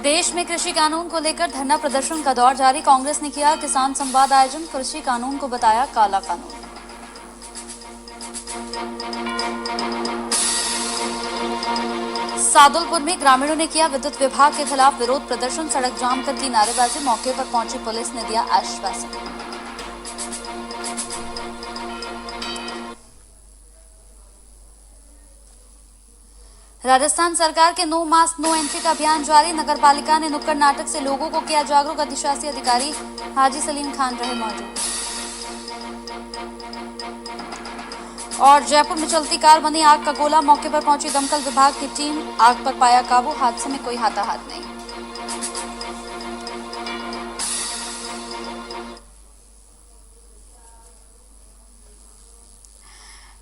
देश में कृषि कानून को लेकर धरना प्रदर्शन का दौर जारी। कांग्रेस ने किया किसान संवाद आयोजन, कृषि कानून को बताया काला कानून। सादुलपुर में ग्रामीणों ने किया विद्युत विभाग के खिलाफ विरोध प्रदर्शन, सड़क जाम कर की नारेबाजी। मौके पर पहुंची पुलिस ने दिया आश्वासन। राजस्थान सरकार के नो मास्क नो एंट्री का अभियान जारी। नगरपालिका ने नुक्कड़ नाटक से लोगों को किया जागरूक। अधिशासी अधिकारी हाजी सलीम खान रहे मौजूद। और जयपुर में चलती कार बनी आग का गोला। मौके पर पहुंची दमकल विभाग की टीम, आग पर पाया काबू। हादसे में कोई हताहत नहीं।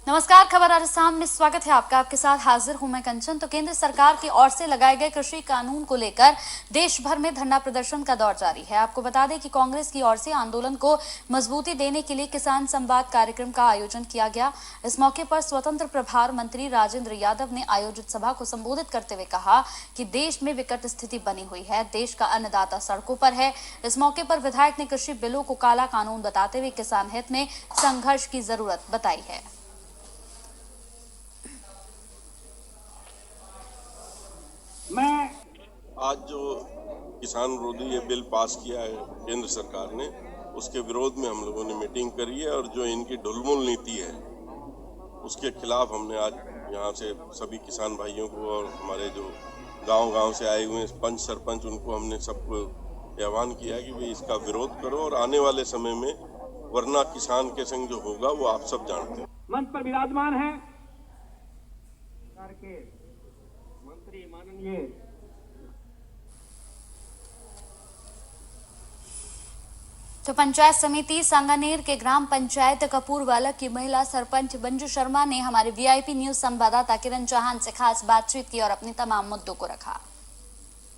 नमस्कार, खबर राजस्थान में स्वागत है आपका। आपके साथ हाजिर हूं मैं कंचन। तो केंद्र सरकार की ओर से लगाए गए कृषि कानून को लेकर देश भर में धरना प्रदर्शन का दौर जारी है। आपको बता दें कि कांग्रेस की ओर से आंदोलन को मजबूती देने के लिए किसान संवाद कार्यक्रम का आयोजन किया गया। इस मौके पर स्वतंत्र प्रभार मंत्री राजेंद्र यादव ने आयोजित सभा को संबोधित करते हुए कहा कि देश में विकट स्थिति बनी हुई है, देश का अन्नदाता सड़कों पर है। इस मौके पर विधायक ने कृषि बिलों को काला कानून बताते हुए किसान हित में संघर्ष की जरूरत बताई है। आज जो किसान विरोधी ये बिल पास किया है केंद्र सरकार ने, उसके विरोध में हम लोगों ने मीटिंग करी है और जो इनकी ढुलमुल नीति है उसके खिलाफ हमने आज यहाँ से सभी किसान भाइयों को और हमारे जो गांव-गांव से आए हुए पंच सरपंच, उनको हमने सबको आह्वान किया कि भाई इसका विरोध करो और आने वाले समय में वरना किसान के संग जो होगा वो आप सब जानते हैं। मंच पर विराजमान है सरकार के मंत्री माननीय तो पंचायत समिति सांगानेर के ग्राम पंचायत कपूरवाला की महिला सरपंच मंजू शर्मा ने हमारे वीआईपी न्यूज संवाददाता किरण चौहान से खास बातचीत की और अपने तमाम मुद्दों को रखा।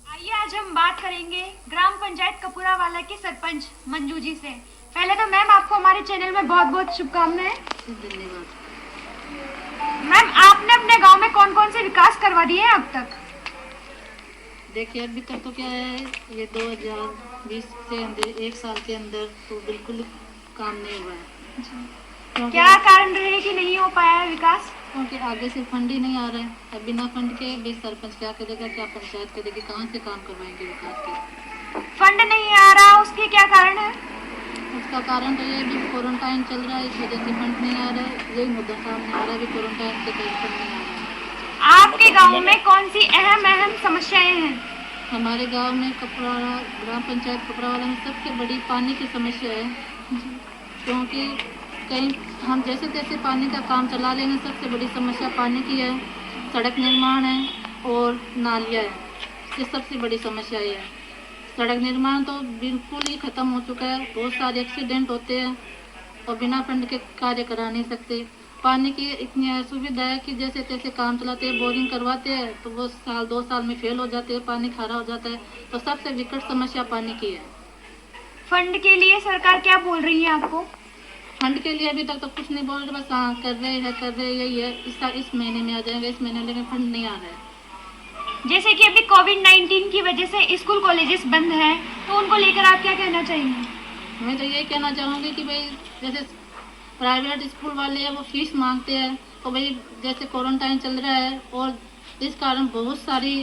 आइए आज हम बात करेंगे ग्राम पंचायत कपूरावाला के सरपंच मंजू जी से। पहले तो मैम आपको हमारे चैनल में बहुत बहुत शुभकामनाएं। धन्यवाद मैम, आपने अपने गांव में कौन कौन से विकास करवा दिए हैं अब तक? देखिए, अभी तक तो क्या है, ये 2020 से अंदर एक साल के अंदर तो बिल्कुल काम नहीं हुआ है। क्या कारण रहे कि नहीं हो पाया है विकास? क्योंकि आगे से फंड ही नहीं आ रहा है। अब बिना फंड के भी सरपंच क्या करेगा, क्या पंचायत करेगी, कहाँ से काम करवाएंगे विकास के? फंड नहीं आ रहा, उसके क्या कारण है? उसका कारण तो ये भी क्वारंटाइन चल रहा है, इस वजह से फंड नहीं आ रहा है। यही मुद्दा सामने आ रहा है भी क्वारंटाइन के कारण फंड नहीं आ रहा है। आपके गांव में कौन सी अहम समस्याएं हैं? हमारे गांव में कपरावाला ग्राम पंचायत कपरावाला में सबसे बड़ी पानी की समस्या है। क्योंकि कहीं हम जैसे तैसे पानी का काम चला लेंगे, सबसे बड़ी समस्या पानी की है। सड़क निर्माण है और नालियाँ है, ये सबसे बड़ी समस्या है। सड़क निर्माण तो बिल्कुल ही ख़त्म हो चुका है। बहुत सारे एक्सीडेंट होते हैं और बिना फंड के कार्य करा नहीं सकते। पानी की इतनी असुविधा है कि जैसे तैसे काम चलाते हैं, बोरिंग करवाते हैं तो वो साल 2 साल में फेल हो जाते हैं, पानी खारा हो जाता है। तो सबसे विकट समस्या पानी की है। फंड के लिए सरकार क्या बोल रही है आपको? फंड के लिए अभी तक तो कुछ नहीं बोल रहे, बस हाँ कर रहे यही है। इस महीने में आ जाएगा, इस महीने में फंड नहीं आ रहा है। जैसे कि अभी कोविड-19 की वजह से स्कूल कॉलेजेस बंद हैं, तो उनको लेकर आप क्या कहना चाहेंगे? मैं तो यही कहना चाहूँगी कि भाई जैसे प्राइवेट स्कूल वाले हैं वो फीस मांगते हैं, तो भाई जैसे क्वारंटाइन चल रहा है और इस कारण बहुत सारी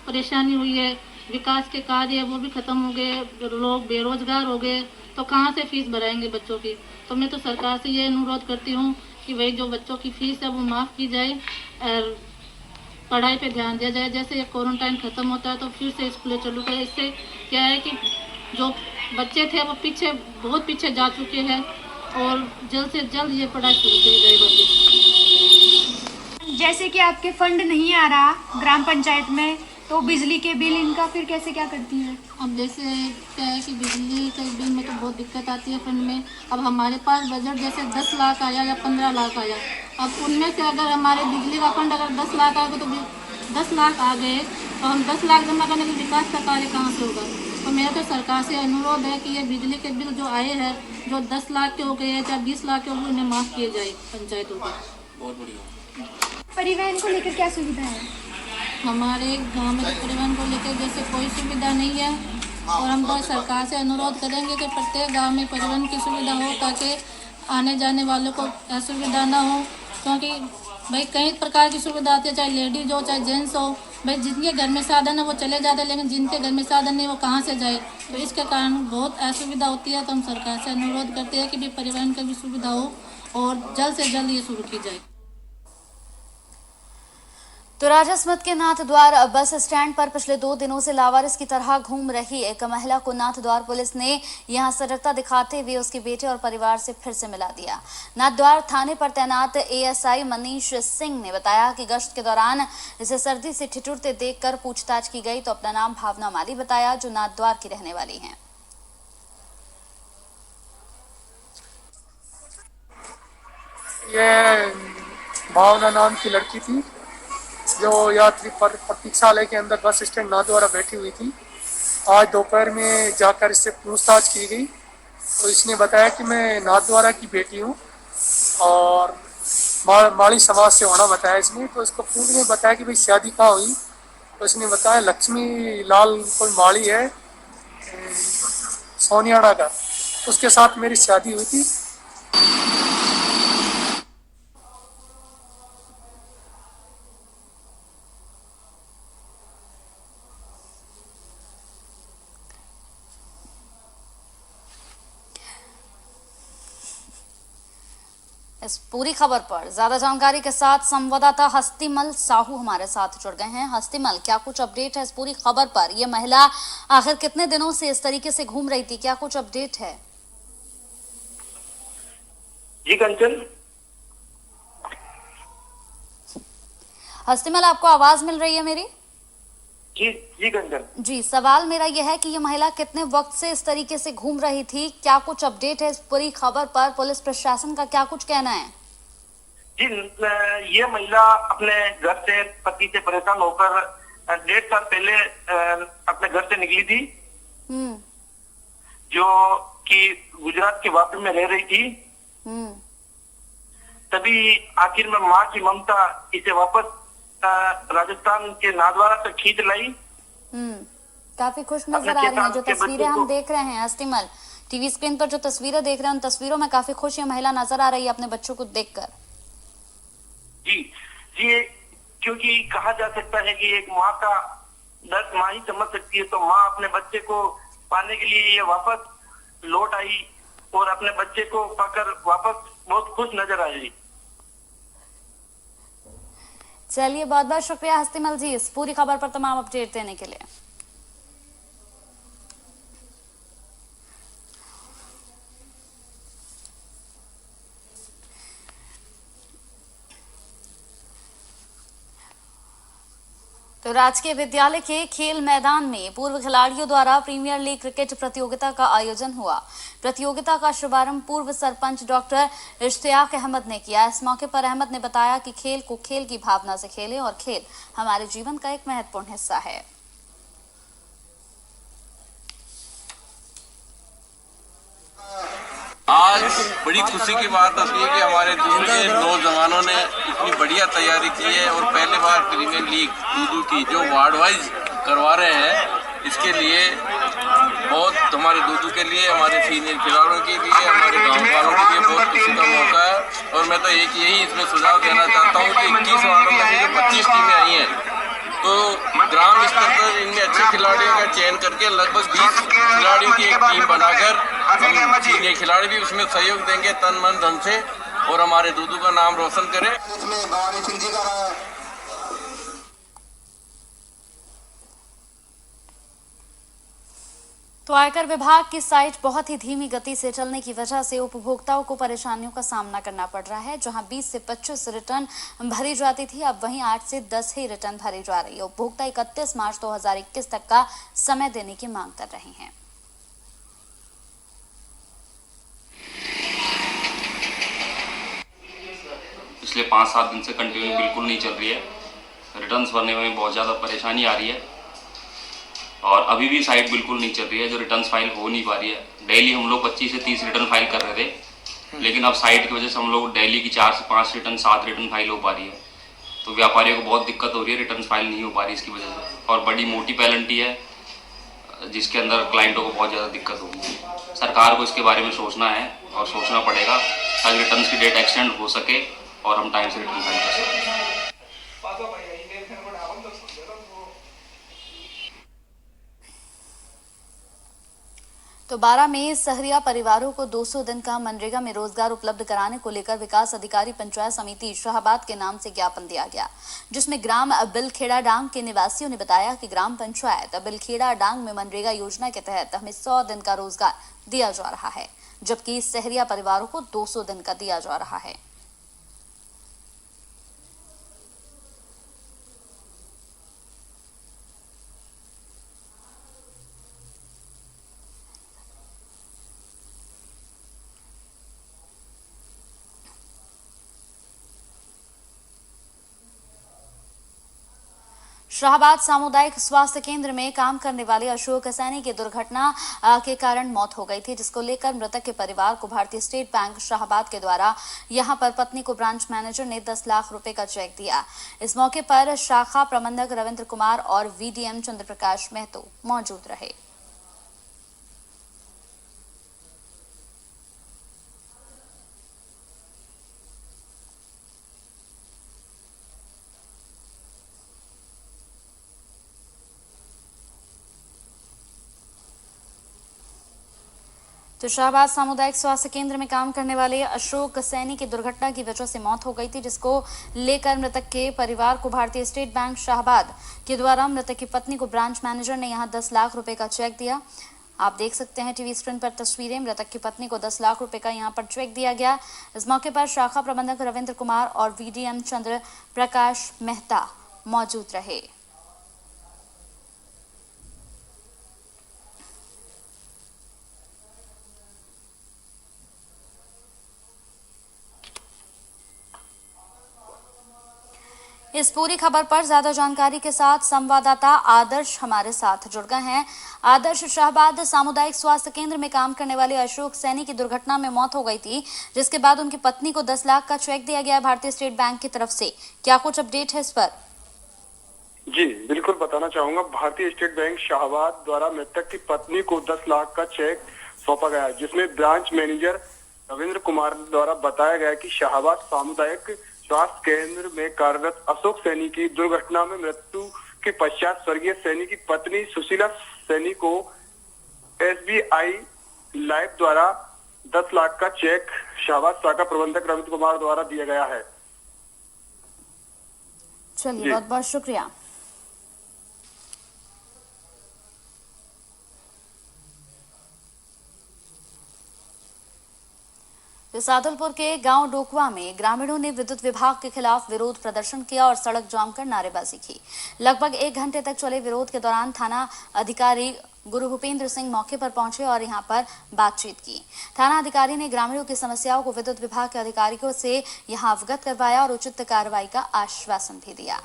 परेशानी हुई है। विकास के कार्य वो भी ख़त्म हो गए, लोग बेरोजगार हो गए, तो कहाँ से फीस भराएंगे बच्चों की? तो मैं तो सरकार से ये अनुरोध करती हूँ कि भाई जो बच्चों की फीस है वो माफ़ की जाए और पढ़ाई पे ध्यान दिया जाए। जैसे ये क्वारंटाइन ख़त्म होता है तो फिर से स्कूलें चालू करें। इससे क्या है कि जो बच्चे थे वो बहुत पीछे जा चुके हैं और जल्द से जल्द ये पढ़ाई शुरू की जाए वापस। जैसे कि आपके फंड नहीं आ रहा ग्राम पंचायत में, तो बिजली के बिल इनका फिर कैसे क्या करती है? अब जैसे क्या है कि बिजली के बिल में तो बहुत दिक्कत आती है फंड में। अब हमारे पास बजट जैसे 10 लाख आया या 15 लाख आया, अब उनमें से अगर हमारे बिजली का फंड अगर 10 लाख आएगा तो 10 लाख आ गए तो हम 10 लाख जमा करने के विकास का कार्य कहाँ से होगा? तो मेरा तो सरकार से अनुरोध है कि ये बिजली के बिल जो आए हैं, जो 10 लाख के हो गए हैं चाहे 20 लाख के हो गए, उन्हें माफ़ किए जाए पंचायतों को। परिवहन को लेकर क्या सुविधा है? हमारे गांव में तो परिवहन को लेकर जैसे कोई सुविधा नहीं है, और हम तो सरकार से अनुरोध करेंगे कि प्रत्येक गांव में परिवहन की सुविधा हो, ताकि आने जाने वालों को असुविधा ना हो। क्योंकि भाई कई प्रकार की सुविधा आती है, चाहे लेडीज हो चाहे जेंट्स हो। भाई जिनके घर में साधन है वो चले जाते हैं, लेकिन जिनके घर में साधन नहीं वो कहाँ से जाए। तो इसके कारण बहुत असुविधा होती है। तो हम सरकार से अनुरोध करते हैं कि भी परिवहन की भी सुविधा हो और जल्द से जल्द ये शुरू की जाए। तो राजसमंद के नाथद्वार बस स्टैंड पर पिछले 2 दिनों से लावारिस की तरह घूम रही एक महिला को नाथद्वार पुलिस ने यहां सजगता दिखाते हुए उसके बेटे और परिवार से फिर से मिला दिया। नाथद्वार थाने पर तैनात एएसआई मनीष सिंह ने बताया कि गश्त के दौरान इसे सर्दी से ठिठुरते देखकर पूछताछ की गई तो अपना नाम भावना माली बताया, जो नाथद्वार की रहने वाली है। ये भावना नाम की लड़की थी जो यात्री पर प्रतीक्षालय के अंदर बस स्टैंड नाथद्वारा बैठी हुई थी। आज दोपहर में जाकर इससे पूछताछ की गई तो इसने बताया कि मैं नाथद्वारा की बेटी हूँ और माली समाज से होना बताया इसने। तो इसको पूछ में बताया कि भाई शादी कहाँ हुई, तो इसने बताया लक्ष्मी लाल कोई माली है सोनियाड़ा का, उसके साथ मेरी शादी हुई थी। इस पूरी खबर पर ज्यादा जानकारी के साथ संवाददाता हस्तिमल साहू हमारे साथ जुड़ गए हैं। हस्तिमल, क्या कुछ अपडेट है इस पूरी खबर पर? यह महिला आखिर कितने दिनों से इस तरीके से घूम रही थी, क्या कुछ अपडेट है? जी कंचन, हस्तिमल, आपको आवाज मिल रही है मेरी? जी कंचन जी, सवाल मेरा यह है कि ये महिला कितने वक्त से इस तरीके से घूम रही थी, क्या कुछ अपडेट है इस पूरी खबर पर? पुलिस प्रशासन का क्या कुछ कहना है? जी, ये महिला अपने घर से पति से परेशान होकर 1.5 साल पहले अपने घर से निकली थी, जो कि गुजरात के वापी में रह रही थी। तभी आखिर में माँ की ममता इसे वापस राजस्थान के नाथद्वारा तक खींच लाई। काफी खुश नजर आ रही हैं जो तस्वीरें हम देख रहे हैं। हस्तिमल, टीवी स्क्रीन पर जो तस्वीरें देख रहे हैं उन तस्वीरों में काफी खुश ये महिला नजर आ रही है अपने बच्चों को देखकर। जी, क्योंकि कहा जा सकता है कि एक माँ का दर्द माँ ही समझ सकती है, तो माँ अपने बच्चे को पाने के लिए ये वापस लौट आई और अपने बच्चे को पाकर वापस बहुत खुश नजर आई। चलिए, बहुत बहुत शुक्रिया हस्तिमल जी इस पूरी खबर पर तमाम अपडेट देने के लिए। तो राजकीय विद्यालय के खेल मैदान में पूर्व खिलाड़ियों द्वारा प्रीमियर लीग क्रिकेट प्रतियोगिता का आयोजन हुआ। प्रतियोगिता का शुभारंभ पूर्व सरपंच डॉक्टर इश्तियाक अहमद ने किया। इस मौके पर अहमद ने बताया कि खेल को खेल की भावना से खेलें और खेल हमारे जीवन का एक महत्वपूर्ण हिस्सा है। आज बड़ी खुशी की बात होती है कि हमारे दूध के नौजवानों ने इतनी बढ़िया तैयारी की है और पहले बार प्रीमियर लीग दूध की जो वार्ड वाइज करवा रहे हैं, इसके लिए बहुत हमारे दूध के लिए, हमारे सीनियर खिलाड़ियों के लिए, हमारे गांव वालों के लिए बहुत खुशी का मौका है। और मैं तो यही इसमें सुझाव देना चाहता हूँ कि 21 वार्डों में जो 25 टीमें आई हैं, तो ग्राम स्तर पर इनमें अच्छे खिलाड़ियों का चयन करके लगभग 20 खिलाड़ियों की एक टीम बनाकर हम सीनियर खिलाड़ी भी उसमें सहयोग देंगे तन मन धन से और हमारे दूधू का नाम रोशन करें। तो आयकर विभाग की साइट बहुत ही धीमी गति से चलने की वजह से उपभोक्ताओं को परेशानियों का सामना करना पड़ रहा है। जहां 20 से 25 रिटर्न भरी जाती थी, अब वहीं 8 से 10 ही रिटर्न भरी जा रही है। उपभोक्ता 31 मार्च 2021 तक का समय देने की मांग कर रहे हैं। पिछले 5-7 दिन से कंटिन्यू बिल्कुल नहीं चल रही है। रिटर्न्स भरने में बहुत ज़्यादा परेशानी आ रही है और अभी भी साइट बिल्कुल नहीं चल रही है, जो रिटर्न्स फाइल हो नहीं पा रही है। डेली हम लोग 25 से 30 रिटर्न फाइल कर रहे थे, लेकिन अब साइट की वजह से हम लोग डेली की 4 से 5 रिटर्न 7 रिटर्न फाइल हो पा रही है। तो व्यापारियों को बहुत दिक्कत हो रही है, रिटर्न फाइल नहीं हो पा रही इसकी वजह से। और बड़ी मोटी पेनल्टी है जिसके अंदर क्लाइंटों को बहुत ज़्यादा दिक्कत होगी। सरकार को इसके बारे में सोचना है और सोचना पड़ेगा ताकि रिटर्न की डेट एक्सटेंड हो सके और हम टाइम से रिटर्न फाइल कर सकें। तो 12 में सहरिया परिवारों को 200 दिन का मनरेगा में रोजगार उपलब्ध कराने को लेकर विकास अधिकारी पंचायत समिति शाहबाद के नाम से ज्ञापन दिया गया, जिसमें ग्राम बिलखेड़ा डांग के निवासियों ने बताया कि ग्राम पंचायत बिलखेड़ा डांग में मनरेगा योजना के तहत हमें 100 दिन का रोजगार दिया जा रहा है, जबकि सहरिया परिवारों को 200 दिन का दिया जा रहा है। शाहबाद सामुदायिक स्वास्थ्य केंद्र में काम करने वाले अशोक सैनी की दुर्घटना के कारण मौत हो गई थी, जिसको लेकर मृतक के परिवार को भारतीय स्टेट बैंक शाहबाद के द्वारा यहां पर पत्नी को ब्रांच मैनेजर ने 10 लाख रुपए का चेक दिया। इस मौके पर शाखा प्रबंधक रविंद्र कुमार और वीडीएम चंद्रप्रकाश महतो मौजूद रहे। तो शाहबाद सामुदायिक स्वास्थ्य केंद्र में काम करने वाले अशोक सैनी की दुर्घटना की वजह से मौत हो गई थी, जिसको लेकर मृतक के परिवार को भारतीय स्टेट बैंक शाहबाद के द्वारा मृतक की पत्नी को ब्रांच मैनेजर ने यहां 10 लाख रुपए का चेक दिया। आप देख सकते हैं टीवी स्क्रीन पर तस्वीरें। मृतक की पत्नी को 10 लाख रुपए का यहां पर चेक दिया गया। इस मौके पर शाखा प्रबंधक रविंद्र कुमार और वीडीएम चंद्र प्रकाश मेहता मौजूद रहे। इस पूरी खबर पर ज्यादा जानकारी के साथ संवाददाता आदर्श हमारे साथ जुड़ गए हैं। आदर्श, शाहबाद सामुदायिक स्वास्थ्य केंद्र में काम करने वाले अशोक सैनी की दुर्घटना में मौत हो गई थी, जिसके बाद उनकी पत्नी को 10 लाख का चेक दिया गया भारतीय स्टेट बैंक की तरफ से। क्या कुछ अपडेट है इस पर? जी बिल्कुल बताना चाहूंगा। भारतीय स्टेट बैंक शाहबाद द्वारा मृतक की पत्नी को 10 लाख का चेक सौंपा गया, जिसमें ब्रांच मैनेजर रविंद्र कुमार द्वारा बताया गया कि शाहबाद सामुदायिक स्वास्थ्य केंद्र में कार्यरत अशोक सैनी की दुर्घटना में मृत्यु के पश्चात स्वर्गीय सैनी की पत्नी सुशीला सैनी को SBI लाइफ द्वारा 10 लाख का चेक शाहबाद शाखा प्रबंधक रविंद्र कुमार द्वारा दिया गया है। चलिए, बहुत बहुत शुक्रिया। सादुलपुर के गांव डोकवा में ग्रामीणों ने विद्युत विभाग के खिलाफ विरोध प्रदर्शन किया और सड़क जाम कर नारेबाजी की। लगभग 1 घंटे तक चले विरोध के दौरान थाना अधिकारी गुरु भूपेंद्र सिंह मौके पर पहुंचे और यहां पर बातचीत की। थाना अधिकारी ने ग्रामीणों की समस्याओं को विद्युत विभाग के अधिकारियों से यहां अवगत करवाया और उचित कार्रवाई का आश्वासन भी दिया।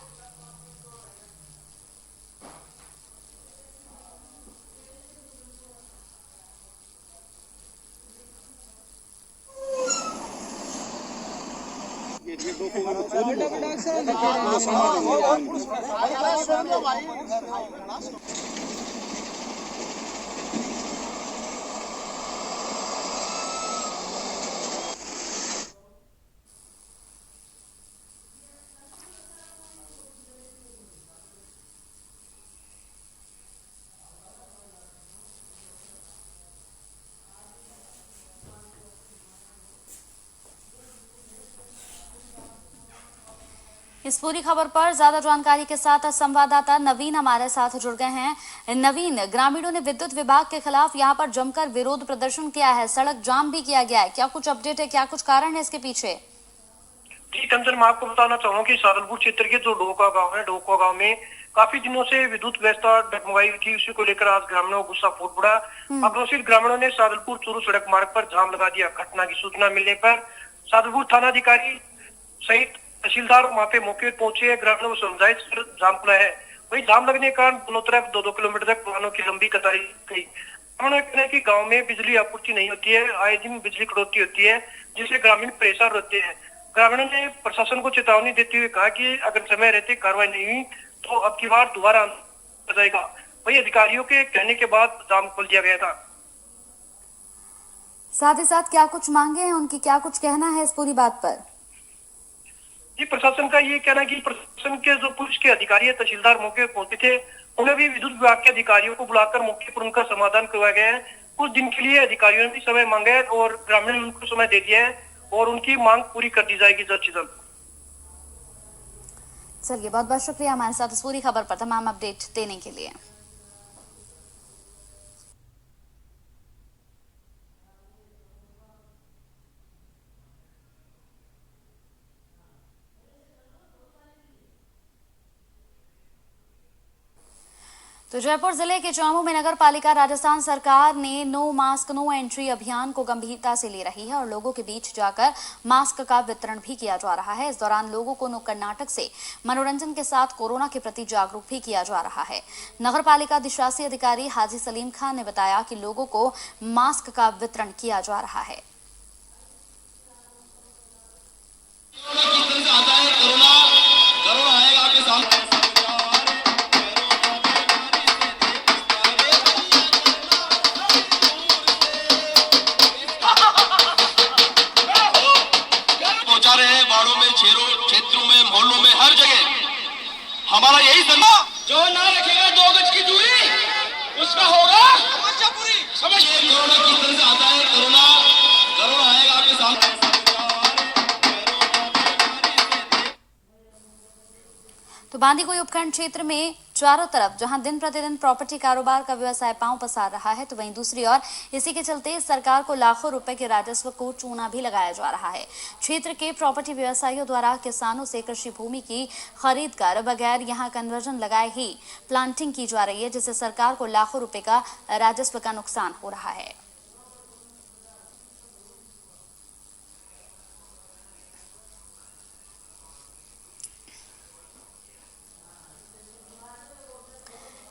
इस पूरी खबर पर ज्यादा जानकारी के साथ संवाददाता नवीन हमारे साथ जुड़ गए हैं। नवीन, ग्रामीणों ने विद्युत विभाग के खिलाफ यहां पर जमकर विरोध प्रदर्शन किया है, सड़क जाम भी किया गया है, क्या कुछ अपडेट है, क्या कुछ कारण है इसके पीछे? जी कंचन, मैं आपको बताना चाहूंगा कि सादुलपुर क्षेत्र के जो डोका गाँव है, डोका गाँव में काफी दिनों से विद्युत व्यवस्था डगमगाई थी। उसी को लेकर आज ग्रामीणों को गुस्सा फूट पड़ा। आक्रोशित ग्रामीणों ने सादुलपुर चूरू सड़क मार्ग पर जाम लगा दिया। घटना की सूचना मिलने पर सादुलपुर थाना अधिकारी सहित तहसीलदार वहां पे मौके पर पहुंचे। ग्रामीणों को समझाए जाम खुला है। वही जाम लगने के कारण दोनों तरफ 2-2 किलोमीटर तक वाहनों की लंबी कतार गई। ग्रामीणों का कहना है कि गाँव में बिजली आपूर्ति नहीं होती है, आए दिन बिजली कटौती होती है, जिससे ग्रामीण परेशान रहते हैं। ग्रामीणों ने प्रशासन को चेतावनी देते हुए कहा कि अगर समय रहते कार्रवाई नहीं हुई तो अब की बार दोबारा आंदोलन हो जाएगा। वही अधिकारियों के कहने के बाद जाम खोल दिया गया था। साथ ही साथ क्या कुछ मांगे हैं उनकी, क्या कुछ कहना है इस पूरी बात पर? जी, प्रशासन का ये कहना है कि प्रशासन के जो पुलिस के अधिकारी है, तहसीलदार मौके पर पहुंचे थे, उन्हें भी विद्युत विभाग के अधिकारियों को बुलाकर मौके पर उनका समाधान करवाया गया है। कुछ दिन के लिए अधिकारियों ने भी समय मांगा है और ग्रामीणों ने उनको समय दे दिया है और उनकी मांग पूरी कर दी जाएगी जल्द से जल्द। चलिए, बहुत बहुत शुक्रिया हमारे साथ इस पूरी खबर पर तमाम अपडेट देने के लिए। तो जयपुर जिले के चामू में नगर पालिका राजस्थान सरकार ने नो मास्क नो एंट्री अभियान को गंभीरता से ले रही है और लोगों के बीच जाकर मास्क का वितरण भी किया जा रहा है। इस दौरान लोगों को नुक्कड़ नाटक से मनोरंजन के साथ कोरोना के प्रति जागरूक भी किया जा रहा है। नगर पालिका अधिशासी अधिकारी हाजी सलीम खान ने बताया कि लोगों को मास्क का वितरण किया जा रहा है। क्षेत्रों में, मोहल्लों में, हर जगह हमारा यही संदेश, जो ना रखेगा 2 गज की दूरी उसका होगा समझ। कोरोना किस तरह से आता है, कोरोना आएगा आपके सामने। तो बांदीकुई उपखंड क्षेत्र में चारों तरफ जहां दिन प्रतिदिन प्रॉपर्टी कारोबार का व्यवसाय पांव पसार रहा है, तो वहीं दूसरी ओर इसी के चलते सरकार को लाखों रुपए के राजस्व को चूना भी लगाया जा रहा है। क्षेत्र के प्रॉपर्टी व्यवसायियों द्वारा किसानों से कृषि भूमि की खरीद कर बगैर यहां कन्वर्जन लगाए ही प्लांटिंग की जा रही है, जिससे सरकार को लाखों रुपए का राजस्व का नुकसान हो रहा है।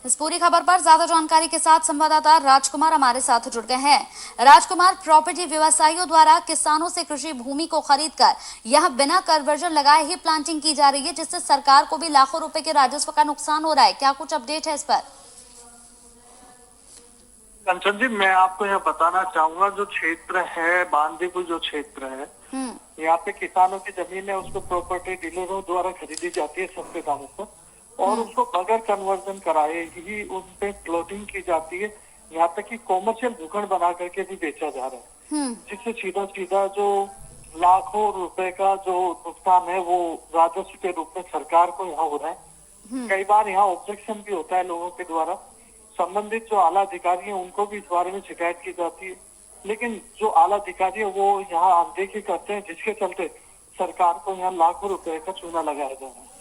इस पूरी खबर पर ज्यादा जानकारी के साथ संवाददाता राजकुमार हमारे साथ जुड़ गए हैं। राजकुमार, प्रॉपर्टी व्यवसायियों द्वारा किसानों से कृषि भूमि को खरीदकर यहां बिना कन्वर्जन लगाए ही प्लांटिंग की जा रही है, जिससे सरकार को भी लाखों रुपए के राजस्व का नुकसान हो रहा है। क्या कुछ अपडेट है इस पर? कंचन जी, मैं आपको यहाँ बताना चाहूंगा, जो क्षेत्र है बांदीकुई जो क्षेत्र है, यहाँ पे किसानों की जमीन है, उसको प्रॉपर्टी डीलरों द्वारा खरीदी जाती है सस्ते दामों पर और उसको बगैर कन्वर्जन कराए ही उन पे प्लॉटिंग की जाती है। यहाँ तक कि कॉमर्शियल भूखंड बना करके भी बेचा जा रहा है, जिससे सीधा सीधा जो लाखों रुपए का जो नुकसान है वो राजस्व के रूप में सरकार को यहाँ हो रहा है। कई बार यहाँ ऑब्जेक्शन भी होता है लोगों के द्वारा, संबंधित जो आला अधिकारी है उनको भी इस बारे में शिकायत की जाती है, लेकिन जो आला अधिकारी है वो यहाँ अनदेखी करते हैं, जिसके चलते सरकार को यहाँ लाखों रुपए का चूना लगाया जा रहा है।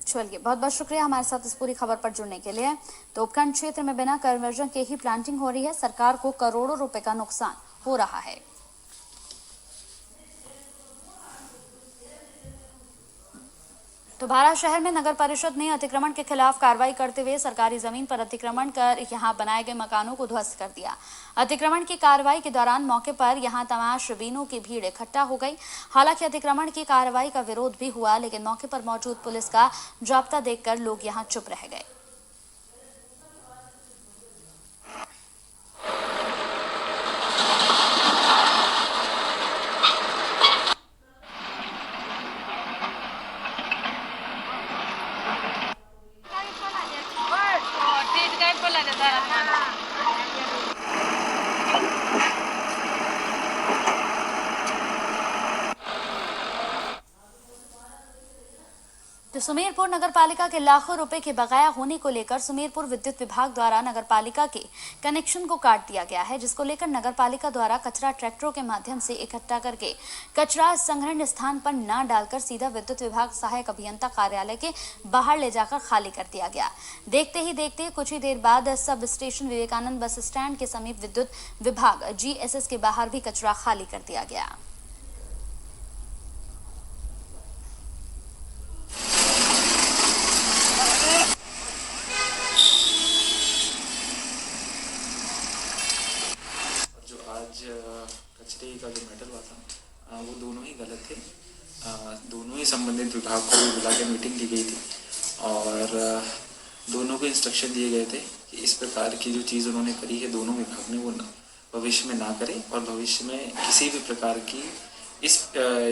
चलिए, बहुत बहुत शुक्रिया हमारे साथ इस पूरी खबर पर जुड़ने के लिए। तो उपखंड क्षेत्र में बिना कन्वर्जन के ही प्लांटिंग हो रही है, सरकार को करोड़ों रुपए का नुकसान हो रहा है। तो भारत शहर में नगर परिषद ने अतिक्रमण के खिलाफ कार्रवाई करते हुए सरकारी जमीन पर अतिक्रमण कर यहां बनाए गए मकानों को ध्वस्त कर दिया। अतिक्रमण की कार्रवाई के दौरान मौके पर यहां तमाशबीनों की भीड़ इकट्ठा हो गई। हालांकि अतिक्रमण की कार्रवाई का विरोध भी हुआ, लेकिन मौके पर मौजूद पुलिस का जाब्ता देखकर लोग यहां चुप रह गए। तो सुमेरपुर नगर पालिका के लाखों रुपए के बकाया होने को लेकर सुमेरपुर विद्युत विभाग द्वारा नगर पालिका के कनेक्शन को काट दिया गया है, जिसको लेकर नगर पालिका द्वारा कचरा ट्रैक्टरों के माध्यम से इकट्ठा करके कचरा संग्रहण स्थान पर न डालकर सीधा विद्युत विभाग सहायक अभियंता कार्यालय के बाहर ले जाकर खाली कर दिया गया। देखते ही देखते कुछ ही देर बाद sub station Vivekananda bus stand के समीप विद्युत विभाग GSS के बाहर भी कचरा खाली कर दिया गया। कचरे का जो मेटल हुआ था वो दोनों ही गलत थे। विभाग को भी बुला के मीटिंग दी गई थी और दोनों को इंस्ट्रक्शन दिए गए थे कि इस प्रकार की जो चीज़ उन्होंने करी है दोनों विभाग ने वो भविष्य में ना करें और भविष्य में किसी भी प्रकार की इस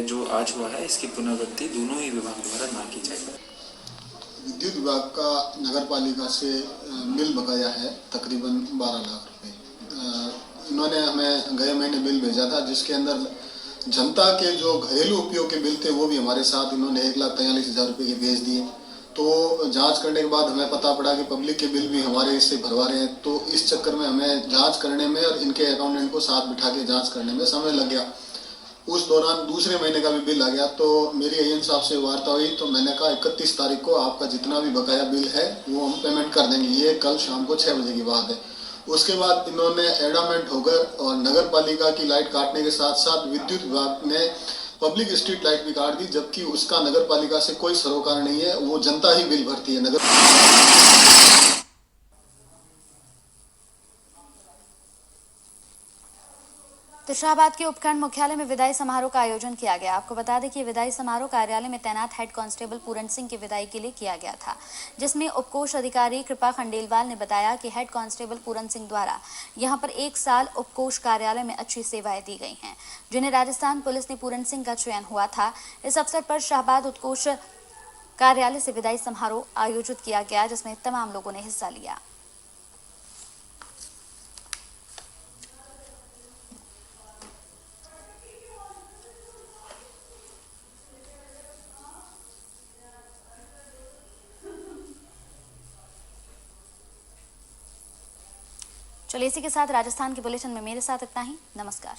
जो आज हुआ है इसकी पुनरावृत्ति दोनों ही विभाग द्वारा ना की जाए। विद्युत विभाग का नगर पालिका से बिल बकाया है तकरीबन 12 लाख रुपए। इन्होंने हमें गए महीने बिल भेजा था जिसके अंदर जनता के जो घरेलू उपयोग के बिल थे वो भी हमारे साथ इन्होंने 1,43,000 रुपये के भेज दिए। तो जांच करने के बाद हमें पता पड़ा कि पब्लिक के बिल भी हमारे इससे भरवा रहे हैं। तो इस चक्कर में हमें जांच करने में और इनके अकाउंटेंट को साथ बिठा के जांच करने में समय लग गया। उस दौरान दूसरे महीने का भी बिल आ गया। तो मेरी एएन साहब से वार्ता हुई तो मैंने कहा 31 तारीख को आपका जितना भी बकाया बिल है वो हम पेमेंट कर देंगे। ये कल शाम को 6 बजे की बात है। उसके बाद इन्होंने एडामेंट होकर और नगर पालिका की लाइट काटने के साथ साथ विद्युत विभाग ने पब्लिक स्ट्रीट लाइट भी काट दी, जबकि उसका नगर पालिका से कोई सरोकार नहीं है। वो जनता ही बिल भरती है। नगर तो शाहबाद के उपखंड मुख्यालय में विदाई समारोह का आयोजन किया गया। आपको बता दें कि विदाई समारोह कार्यालय में तैनात हेड कांस्टेबल पूरन सिंह की विदाई के लिए किया गया था, जिसमें उपकोष अधिकारी कृपा खंडेलवाल ने बताया कि हेड कांस्टेबल पूरन सिंह द्वारा यहां पर 1 साल उपकोष कार्यालय में अच्छी सेवाएं दी गई हैं, जिन्हें राजस्थान पुलिस ने पूरन सिंह का चयन हुआ था। इस अवसर पर शाहबाद उत्कोष कार्यालय से विदाई समारोह आयोजित किया गया, जिसमें तमाम लोगों ने हिस्सा लिया। चलिए इसी के साथ राजस्थान के बुलेटिन में मेरे साथ इतना ही। नमस्कार।